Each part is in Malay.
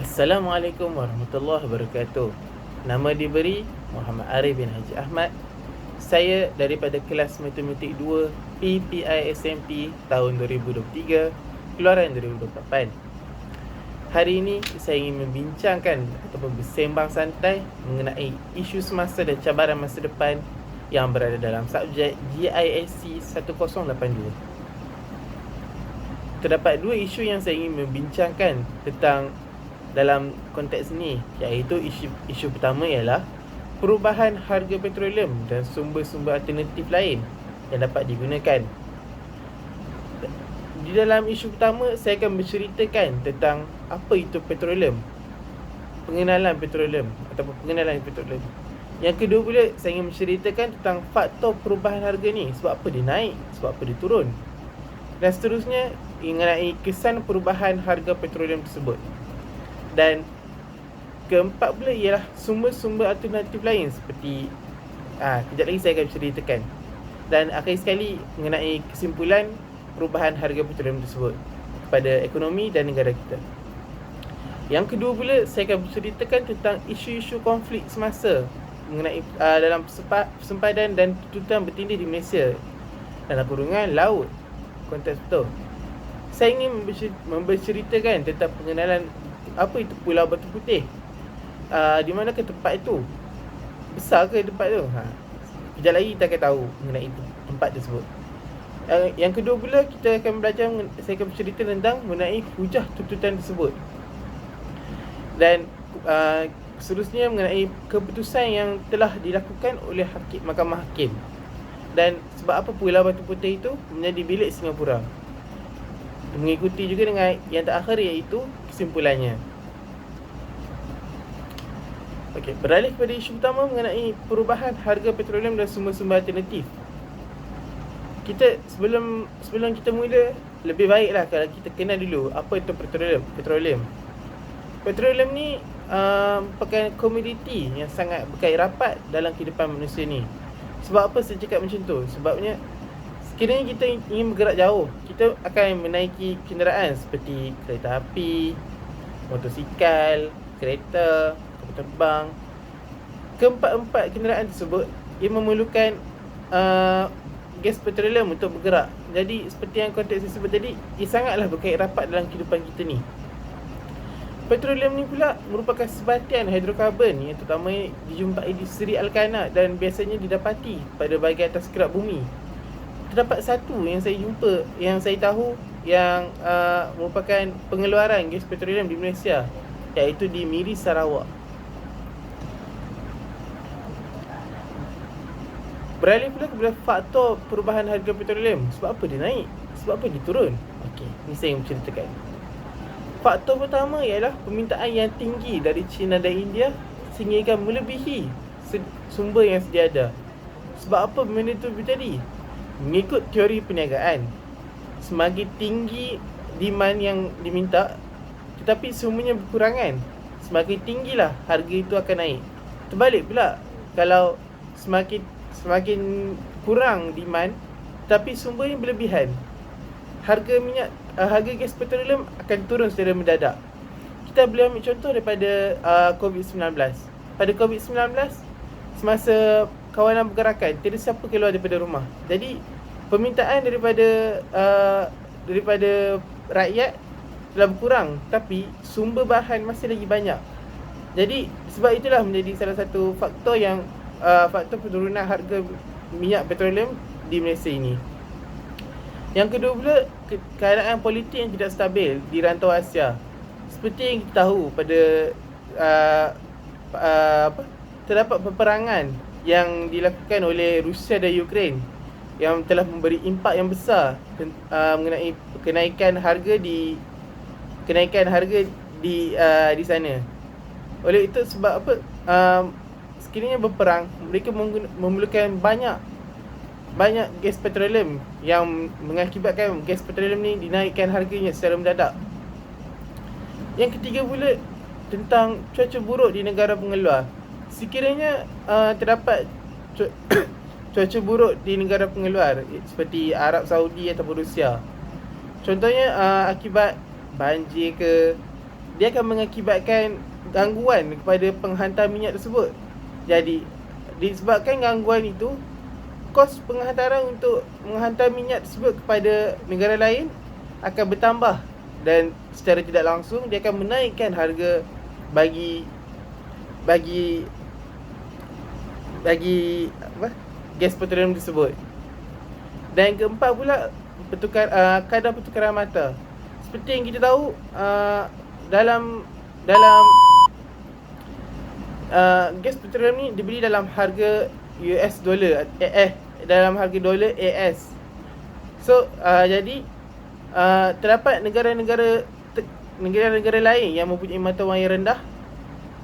Assalamualaikum warahmatullahi wabarakatuh. Nama diberi Muhammad Arif bin Haji Ahmad. Saya daripada kelas Matematik 2 PPI SMP tahun 2023, keluaran 2028. Hari ini saya ingin membincangkan ataupun bersembang santai mengenai isu semasa dan cabaran masa depan yang berada dalam subjek GISC 1082. Terdapat dua isu yang saya ingin membincangkan tentang dalam konteks ini, iaitu isu pertama ialah perubahan harga petroleum dan sumber-sumber alternatif lain yang dapat digunakan. Di dalam isu pertama, saya akan menceritakan tentang apa itu petroleum, pengenalan petroleum ataupun pengenalan petroleum. Yang kedua pula, saya ingin menceritakan tentang faktor perubahan harga ni, sebab apa dia naik, sebab apa dia turun, dan seterusnya mengenai kesan perubahan harga petroleum tersebut. Dan keempat pula ialah sumber-sumber alternatif lain seperti kejap lagi saya akan ceritakan. Dan akhir sekali mengenai kesimpulan perubahan harga petroleum tersebut kepada ekonomi dan negara kita. Yang kedua pula, saya akan ceritakan tentang isu-isu konflik semasa mengenai dalam persempadan dan tuntutan bertindih di Malaysia dalam kurungan laut, konteks betul. Saya ingin memberceritakan tentang pengenalan apa itu Pulau Batu Putih, di mana ke tempat itu, besar ke tempat tu. Kejap lagi kita akan tahu mengenai tempat tersebut. Yang kedua pula, kita akan belajar, saya akan bercerita tentang mengenai hujah tuntutan tersebut. Dan seterusnya mengenai keputusan yang telah dilakukan oleh Mahkamah Hakim. Dan sebab apa Pulau Batu Putih itu menjadi bilik Singapura. Mengikuti juga dengan yang terakhir, iaitu kesimpulannya. Okey, beralih kepada isu utama mengenai perubahan harga petroleum dan sumber-sumber alternatif. Kita sebelum kita mula, lebih baiklah kalau kita kenal dulu apa itu petroleum. Petroleum ni merupakan komoditi yang sangat berkait rapat dalam kehidupan manusia ni. Sebab apa saya cakap macam tu? Sebabnya sekiranya kita ingin bergerak jauh, kita akan menaiki kenderaan seperti kereta api, motosikal, kereta, kapal terbang. Keempat-empat kenderaan tersebut ia memerlukan gas petroleum untuk bergerak. Jadi seperti yang konteks saya sebut tadi, ia sangatlah berkait rapat dalam kehidupan kita ni. Petroleum ni pula merupakan sebatian hidrokarbon yang terutama dijumpai di Seri Alkana dan biasanya didapati pada bahagian atas kerak bumi. Terdapat satu yang saya jumpa, yang saya tahu, yang merupakan pengeluaran gas petroleum di Malaysia, iaitu di Miri, Sarawak. Beralih pula kepada faktor perubahan harga petroleum. Sebab apa dia naik? Sebab apa dia turun? Okey, ini saya ingin menceritakan. Faktor pertama ialah permintaan yang tinggi dari China dan India sehingga melebihi sumber yang sedia ada. Sebab apa benda itu terjadi? Mengikut teori perniagaan, semakin tinggi demand yang diminta tetapi sumbernya berkurangan, semakin tinggilah harga itu akan naik. Terbalik pula, kalau semakin kurang demand tapi sumbernya berlebihan, harga gas petroleum akan turun secara mendadak. Kita boleh ambil contoh daripada COVID-19. Pada COVID-19, semasa kawalan pergerakan, tiada siapa keluar daripada rumah. Jadi permintaan daripada rakyat telah berkurang, tapi sumber bahan masih lagi banyak. Jadi sebab itulah menjadi salah satu faktor yang faktor penurunan harga minyak petroleum di Malaysia ini. Yang kedua pula, keadaan politik yang tidak stabil di rantau Asia. Seperti yang kita tahu pada terdapat peperangan yang dilakukan oleh Rusia dan Ukraine yang telah memberi impak yang besar mengenai kenaikan harga di di sana. Oleh itu, sebab apa sekiranya berperang, mereka memerlukan banyak gas petroleum yang mengakibatkan gas petroleum ni dinaikkan harganya secara mendadak. Yang ketiga pula, tentang cuaca buruk di negara pengeluar. Sekiranya terdapat cuaca buruk di negara pengeluar seperti Arab Saudi ataupun Rusia, contohnya akibat banjir ke, dia akan mengakibatkan gangguan kepada penghantar minyak tersebut. Jadi disebabkan gangguan itu, kos penghantaran untuk menghantar minyak tersebut kepada negara lain akan bertambah, dan secara tidak langsung dia akan menaikkan harga bagi gas petroleum tersebut. Dan keempat pula, kadar pertukaran mata. Seperti yang kita tahu, dalam gas petroleum ni dibeli dalam harga US dollar, dalam harga dolar AS. So jadi terdapat negara-negara lain yang mempunyai mata wang yang rendah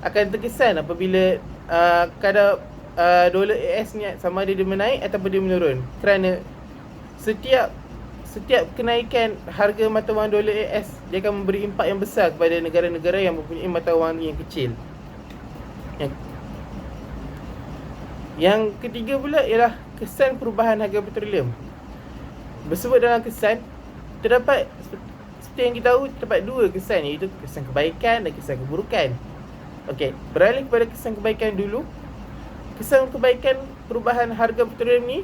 akan terkesan apabila kadar dolar AS ni sama ada dia menaik ataupun dia menurun, kerana setiap kenaikan harga mata wang dolar AS, dia akan memberi impak yang besar kepada negara-negara yang mempunyai mata wang yang kecil. Yang ketiga pula ialah kesan perubahan harga petroleum. Bersebut dalam kesan, terdapat, seperti yang kita tahu, terdapat dua kesan, iaitu kesan kebaikan dan kesan keburukan. Okey, beralih kepada kesan kebaikan dulu. Kesan kebaikan perubahan harga petroleum ni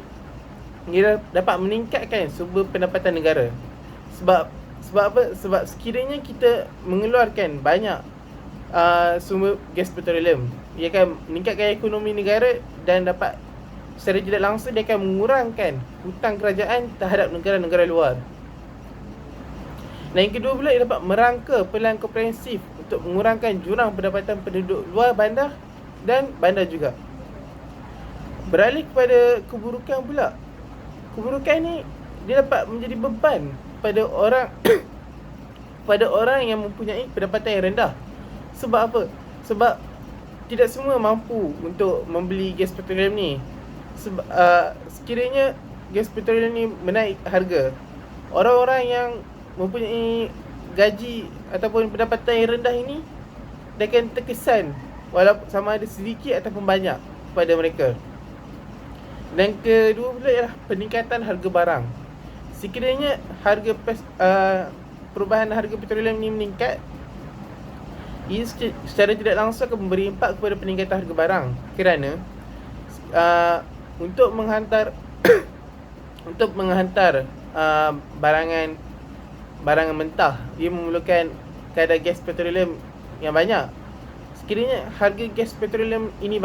ia dapat meningkatkan sumber pendapatan negara. Sebab apa? Sebab sekiranya kita mengeluarkan banyak sumber gas petroleum, ia akan meningkatkan ekonomi negara dan dapat secara tidak langsung dia akan mengurangkan hutang kerajaan terhadap negara-negara luar. Dan yang kedua pula, ia dapat merangka pelan komprehensif untuk mengurangkan jurang pendapatan penduduk luar bandar dan bandar juga. Beralih kepada keburukan pula. Keburukan ni dia dapat menjadi beban pada orang pada orang yang mempunyai pendapatan yang rendah. Sebab apa? Sebab tidak semua mampu untuk membeli gas petroleum ni. Sebab sekiranya gas petroleum ni menaik harga, orang-orang yang mempunyai gaji ataupun pendapatan yang rendah ini, dia akan terkesan walaupun sama ada sedikit ataupun banyak kepada mereka. Dan kedua pula ialah peningkatan harga barang. Sekiranya harga perubahan harga petroleum ni meningkat, ia secara tidak langsung akan memberi impak kepada peningkatan harga barang, kerana untuk menghantar barangan mentah, ia memerlukan kadar gas petroleum yang banyak. Sekiranya harga gas petroleum ini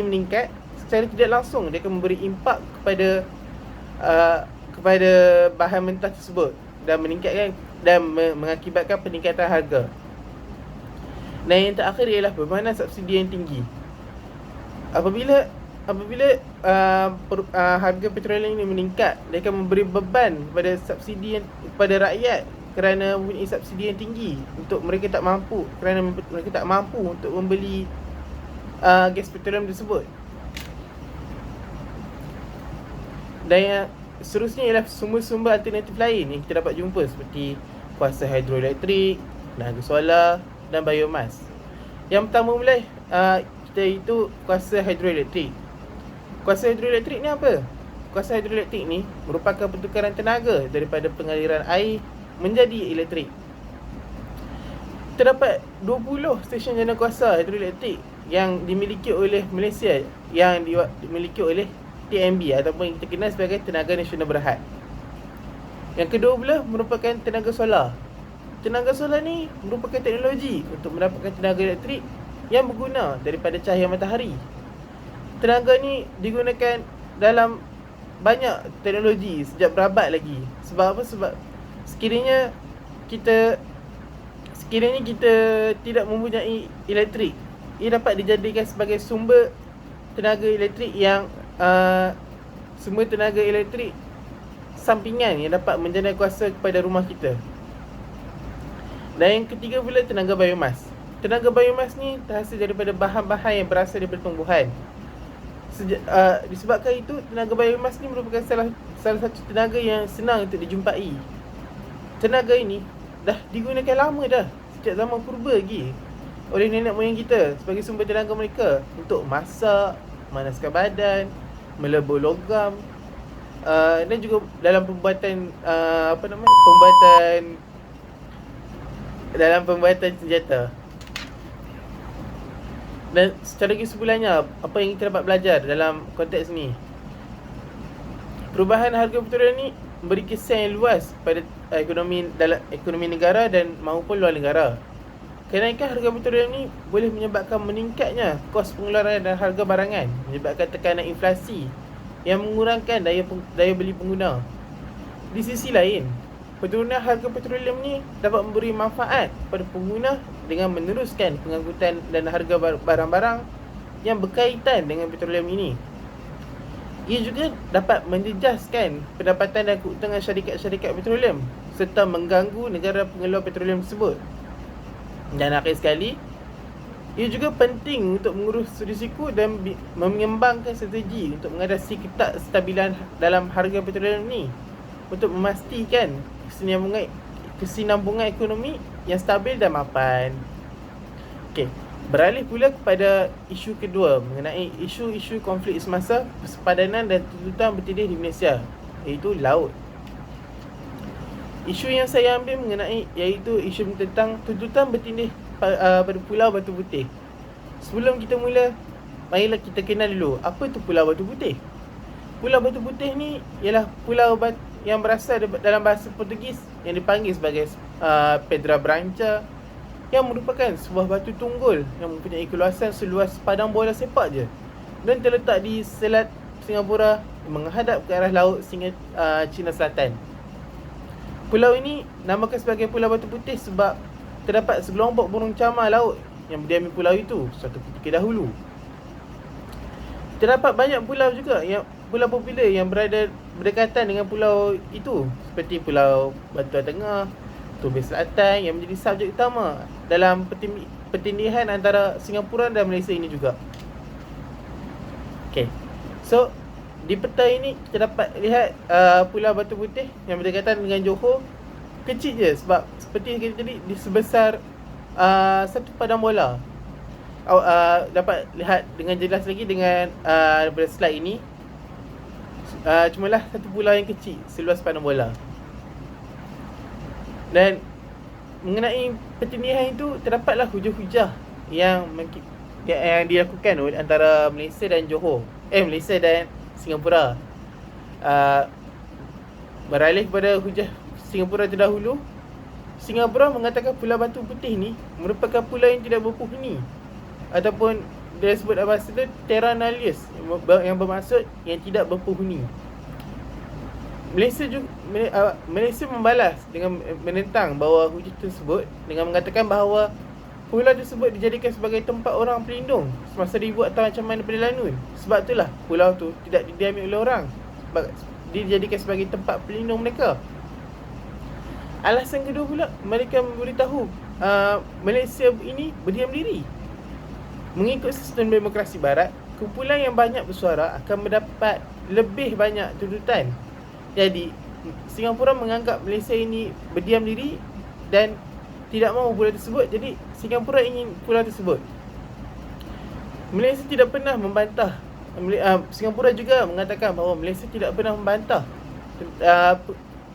meningkat, secara tidak langsung dia akan memberi impak kepada bahan mentah tersebut dan meningkatkan dan mengakibatkan peningkatan harga. Dan yang terakhir ialah permainan subsidi yang tinggi. Apabila harga petroleum ini meningkat, dia akan memberi beban kepada rakyat kerana mempunyai subsidi yang tinggi untuk mereka tak mampu untuk membeli gas petroleum tersebut. Dan yang seterusnya ialah sumber-sumber alternatif lain yang kita dapat jumpa, seperti kuasa hidroelektrik, tenaga solar dan biomas. Yang pertama mula kita itu kuasa hidroelektrik. Kuasa hidroelektrik ni apa? Kuasa hidroelektrik ni merupakan pertukaran tenaga daripada pengaliran air menjadi elektrik. Terdapat 20 stesen jana kuasa hidroelektrik yang dimiliki oleh Malaysia, yang dimiliki oleh TNB ataupun kita kenal sebagai Tenaga Nasional Berhad. Yang kedua pula merupakan tenaga solar. Tenaga solar ni merupakan teknologi untuk mendapatkan tenaga elektrik yang berguna daripada cahaya matahari. Tenaga ni digunakan dalam banyak teknologi sejak berabad lagi. Sebab apa? Sebab sekiranya kita tidak mempunyai elektrik, ia dapat dijadikan sebagai sumber tenaga elektrik yang sumber tenaga elektrik sampingan yang dapat menjana kuasa kepada rumah kita. Dan yang ketiga pula, tenaga biomas. Tenaga biomas ni terhasil daripada bahan-bahan yang berasal daripada tumbuhan. Disebabkan itu, tenaga biomas ni merupakan salah satu tenaga yang senang untuk dijumpai. Tenaga ini dah digunakan lama dah, sejak zaman purba lagi, oleh nenek moyang kita sebagai sumber tenaga mereka untuk masak, memanaskan badan, melebur logam, dan juga dalam pembuatan dalam pembuatan senjata. Dan secara kesimpulannya, apa yang kita dapat belajar dalam konteks ni, perubahan harga petroleum ni memberi kesan yang luas pada ekonomi negara dan maupun luar negara. Kenaikan harga petroleum ni boleh menyebabkan meningkatnya kos pengeluaran dan harga barangan, menyebabkan tekanan inflasi yang mengurangkan daya beli pengguna. Di sisi lain, penurunan harga petroleum ni dapat memberi manfaat pada pengguna dengan meneruskan pengangkutan dan harga barang-barang yang berkaitan dengan petroleum ini. Ia juga dapat menjejaskan pendapatan dan keuntungan syarikat-syarikat petroleum serta mengganggu negara pengeluar petroleum tersebut. Dan akhir sekali, ia juga penting untuk mengurus risiko dan mengembangkan strategi untuk mengatasi ketidakstabilan dalam harga petroleum ni untuk memastikan kesinambungan ekonomi yang stabil dan mapan. Okey, beralih pula kepada isu kedua mengenai isu-isu konflik semasa persepadanan dan tuntutan bertindih di Malaysia, iaitu laut. Isu yang saya ambil mengenai iaitu isu tentang tuntutan bertindih pada Pulau Batu Putih. Sebelum kita mula, marilah kita kenal dulu apa tu Pulau Batu Putih. Pulau Batu Putih ni ialah pulau yang berasal dalam bahasa Portugis yang dipanggil sebagai Pedra Branca, yang merupakan sebuah batu tunggul yang mempunyai keluasan seluas padang bola sepak je dan terletak di selat Singapura menghadap ke arah laut China Selatan. Pulau ini namakan sebagai Pulau Batu Putih sebab terdapat segelombok burung camar laut yang berdiami pulau itu suatu ketika dahulu. Terdapat banyak pulau juga yang pulau popular yang berdekatan dengan pulau itu, seperti Pulau Batu Tengah, Tubir Selatan yang menjadi subjek utama dalam pertindihan antara Singapura dan Malaysia ini juga. Okay, so di peta ini kita dapat lihat Pulau Batu Putih yang berdekatan dengan Johor kecil je sebab seperti yang kita tadi di sebesar satu padang bola. Dapat lihat dengan jelas lagi dengan daripada slide ini. Cumalah satu pulau yang kecil seluas padang bola. Dan mengenai pertindihan itu terdapatlah hujah-hujah yang dilakukan antara Malaysia dan Johor, Malaysia dan Singapura. Beralih kepada hujah Singapura terdahulu. Singapura mengatakan Pulau Batu Putih ni merupakan pulau yang tidak berpenghuni, ataupun dia sebut bahasa tu terra nullius, yang bermaksud yang tidak berpenghuni. Malaysia membalas dengan menentang bahawa hujah tersebut dengan mengatakan bahawa pulau tersebut dijadikan sebagai tempat orang pelindung semasa ribut atau ancaman daripada lanun. Sebab itulah pulau tu tidak didiami oleh orang, sebab dia dijadikan sebagai tempat pelindung mereka. Alasan kedua pula, mereka memberitahu Malaysia ini berdiam diri. Mengikut sistem demokrasi barat, kumpulan yang banyak bersuara akan mendapat lebih banyak tuntutan. Jadi, Singapura menganggap Malaysia ini berdiam diri dan tidak mahu pulau tersebut. Jadi, Singapura ingin pulau tersebut. Malaysia tidak pernah membantah. Singapura juga mengatakan bahawa Malaysia tidak pernah membantah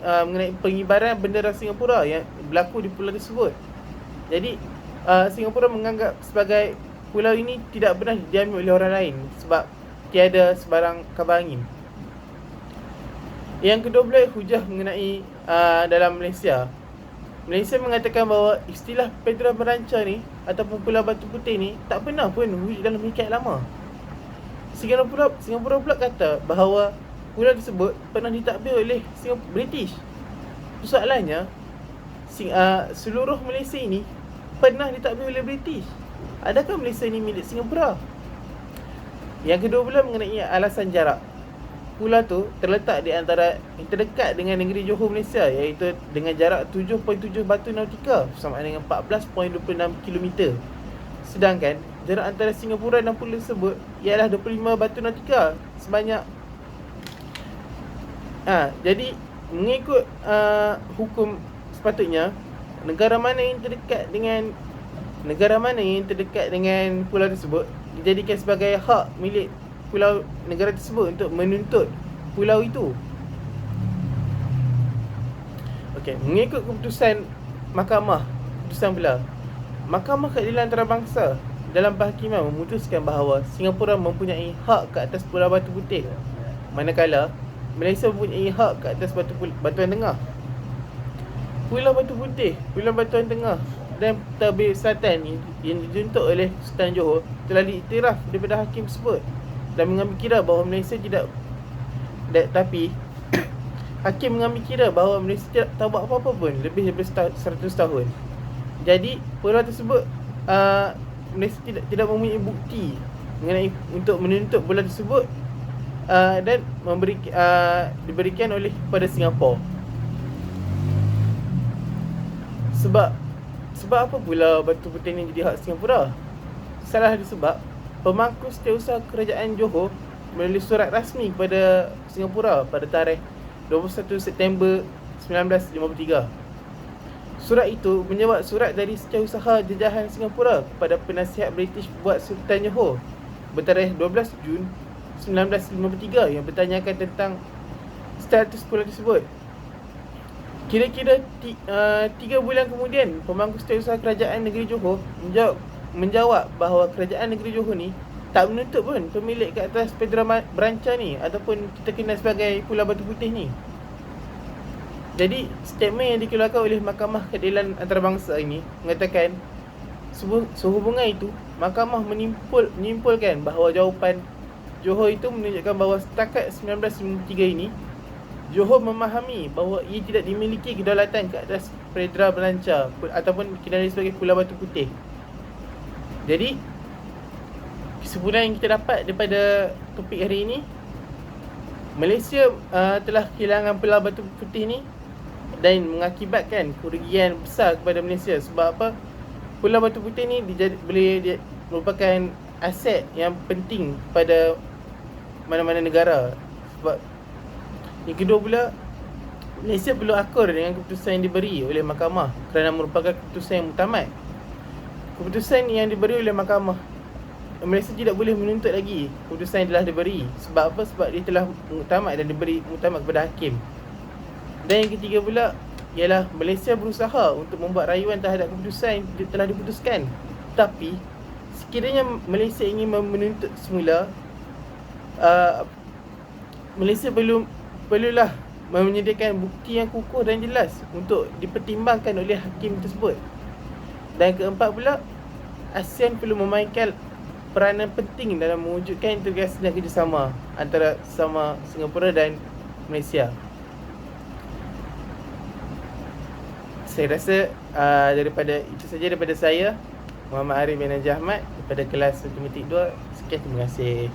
mengenai pengibaran bendera Singapura yang berlaku di pulau tersebut. Jadi, Singapura menganggap sebagai pulau ini tidak pernah didiami oleh orang lain sebab tiada sebarang kabar angin. Yang kedua pula, hujah mengenai dalam Malaysia. Malaysia mengatakan bahawa istilah Pedra Branca ni ataupun Pulau Batu Putih ni tak pernah pun wujud dalam hikayat lama. Singapura pula kata bahawa pulau tersebut pernah ditadbir oleh British. Soalannya, seluruh Malaysia ini pernah ditadbir oleh British. Adakah Malaysia ini milik Singapura? Yang kedua pula mengenai alasan jarak. Pulau tu terletak di antara yang terdekat dengan negeri Johor Malaysia, iaitu dengan jarak 7.7 batu nautika sama dengan 14.26 km. Sedangkan jarak antara Singapura dan pulau tersebut ialah 25 batu nautika sebanyak. Jadi mengikut hukum sepatutnya negara mana yang terdekat dengan pulau tersebut dijadikan sebagai hak milik pulau negara tersebut untuk menuntut pulau itu. Okey, mengikut keputusan keputusan pula. Mahkamah Keadilan Antarabangsa dalam perhakiman memutuskan bahawa Singapura mempunyai hak ke atas Pulau Batu Putih, manakala Malaysia mempunyai hak ke atas Batuan Tengah. Pulau Batu Putih, Pulau Batuan Tengah dan Tabir Selatan yang dituntut oleh Sultan Johor telah diiktiraf daripada hakim tersebut dan mengambil kira bahawa Malaysia tidak tapi hakim mengambil kira bahawa Malaysia tidak tahu buat apa-apa pun lebih daripada 100 tahun. Jadi pulau tersebut Malaysia tidak mempunyai bukti mengenai untuk menuntut pulau tersebut dan diberikan oleh kepada Singapura. Sebab apa pula Batu Putih ni jadi hak Singapura? Salah disebab pemangku setiausaha kerajaan Johor menulis surat rasmi kepada Singapura pada tarikh 21 September 1953. Surat itu menjawab surat dari setiausaha jajahan Singapura kepada penasihat British buat Sultan Johor bertarikh 12 Jun 1953 yang bertanyakan tentang status pulau tersebut. Kira-kira 3 bulan kemudian, pemangku setiausaha kerajaan negeri Johor menjawab bahawa kerajaan negeri Johor ni tak menuntut pun pemilik ke atas Pedra Branca ni ataupun kita kenal sebagai Pulau Batu Putih ni. Jadi statement yang dikeluarkan oleh Mahkamah Keadilan Antarabangsa ini mengatakan sehubungan itu mahkamah menyimpulkan bahawa jawapan Johor itu menunjukkan bahawa setakat 1953 ini Johor memahami bahawa ia tidak dimiliki kedaulatan ke atas Pedra Branca ataupun dikenali sebagai Pulau Batu Putih. Jadi kesimpulan yang kita dapat daripada topik hari ini, Malaysia telah kehilangan Pulau Batu Putih ni dan mengakibatkan kerugian besar kepada Malaysia. Sebab apa? Pulau Batu Putih ni merupakan aset yang penting pada mana-mana negara. Sebab yang kedua pula, Malaysia perlu akur dengan keputusan yang diberi oleh mahkamah kerana merupakan keputusan yang muktamad. Keputusan yang diberi oleh mahkamah, Malaysia tidak boleh menuntut lagi keputusan yang telah diberi. Sebab apa? Sebab dia telah muktamad dan diberi muktamad kepada hakim. Dan yang ketiga pula ialah Malaysia berusaha untuk membuat rayuan terhadap keputusan yang telah diputuskan. Tapi sekiranya Malaysia ingin menuntut semula, Malaysia perlulah menyediakan bukti yang kukuh dan jelas untuk dipertimbangkan oleh hakim tersebut. Dan keempat pula, ASEAN perlu memainkan peranan penting dalam mewujudkan integrasi dan kerjasama antara sesama Singapura dan Malaysia. Saya rasa itu saja daripada saya, Muhammad Arif bin Najah Ahmad, daripada kelas Matematik 2. Sekian, terima kasih.